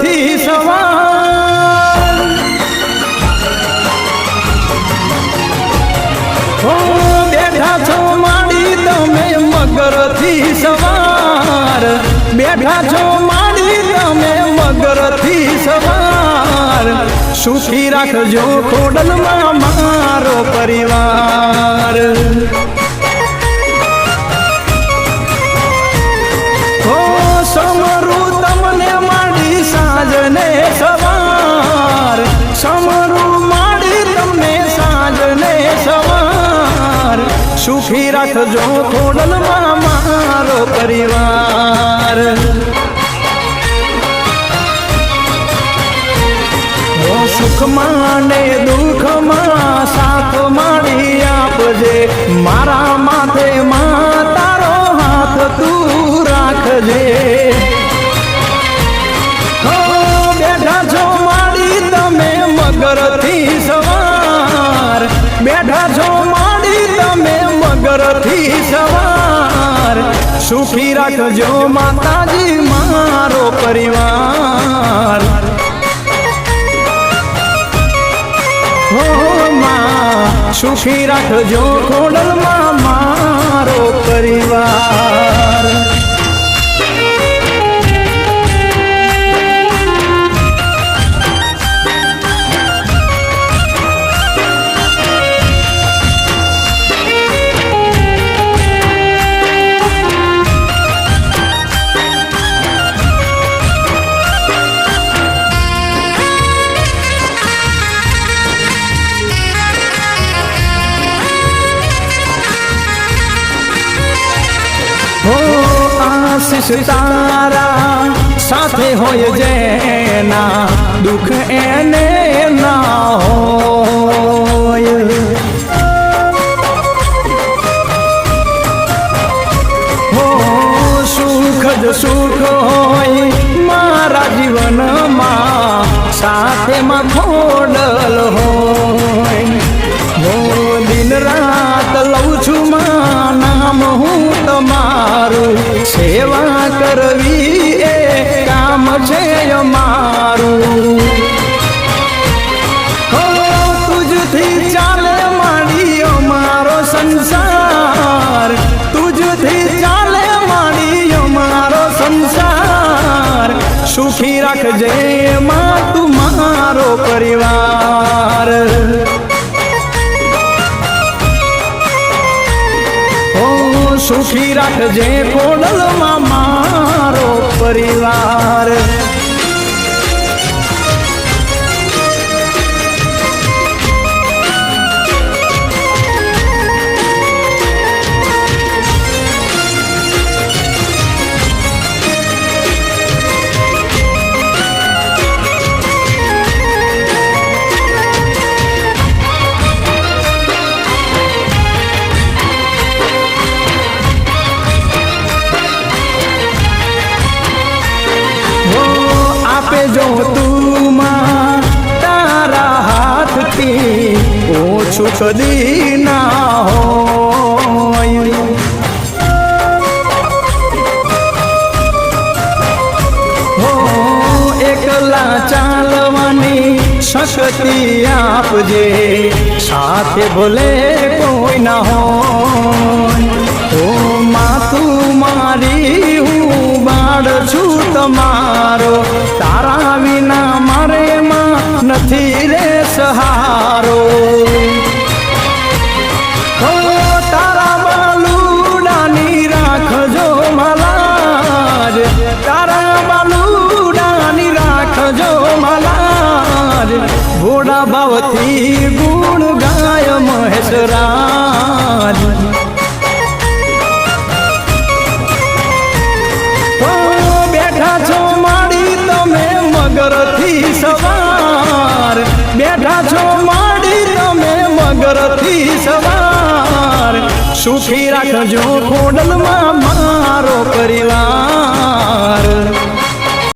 થી સવાર હો બેઠા છો માડી તમે મગર થી સવાર બેઠા છો માડી તમે મગર થી સવાર સુખી રાખજો ખોડલમાં મારો પરિવાર હો સમરું તમને માડી સાંજને સવાર સમરું માડી તમને સાંજને સવાર સુખી રાખજો ખોડલમાં મારો પરિવાર સુખમાં ને દુઃખમાં સાથ માડી આપજે મારા માથે માં તારો હાથ તું રાખજે હો બેઠા છો માડી તમે મગર થી સવાર બેઠા છો માડી તમે મગર થી સવાર સુખી રાખજો માતાજી મારો પરિવાર સુખી રાખજો ખોડલમાં મારો પરિવાર આશીષ તારા સાથે હોય જેના દુઃખ એને ના હોય હો સુખ જ સુખ હોય મારા જીવનમાં સાથે માં ખોડલ હોય હો દિન રાત લઉં છું માં નામ હું તમારું સેવા કરવી એ કામ છે અમારું હો તુજથી ચાલે માડી અમારો સંસાર તુજથી ચાલે માડી અમારો સંસાર સુખી રાખજે માં તું મારો પરિવાર સુખી રાખજે ખોડલમાં મારો પરિવાર જો તું તારા હાથથી ઓછું કદી ના હોય હો એકલા ચાલવાની શક્તિ આપજે સાથે ભલે કોઈ ના હોય ઓ માતું મારી હું બાળ છું તમારો તારા વિના મારે માં નથી રે સહારો હો તારા બાલુડાની રાખજો મલાજ તારા બાલુડાની રાખજો મલાજ ઘોડા ભાવથી ગુણ ગાય મહેશરાજ બેઠા છો માડી તમે મગર થી સવાર બેઠા છો માડી તમે મગર થી સવાર સુખી રાખજો ખોડલમાં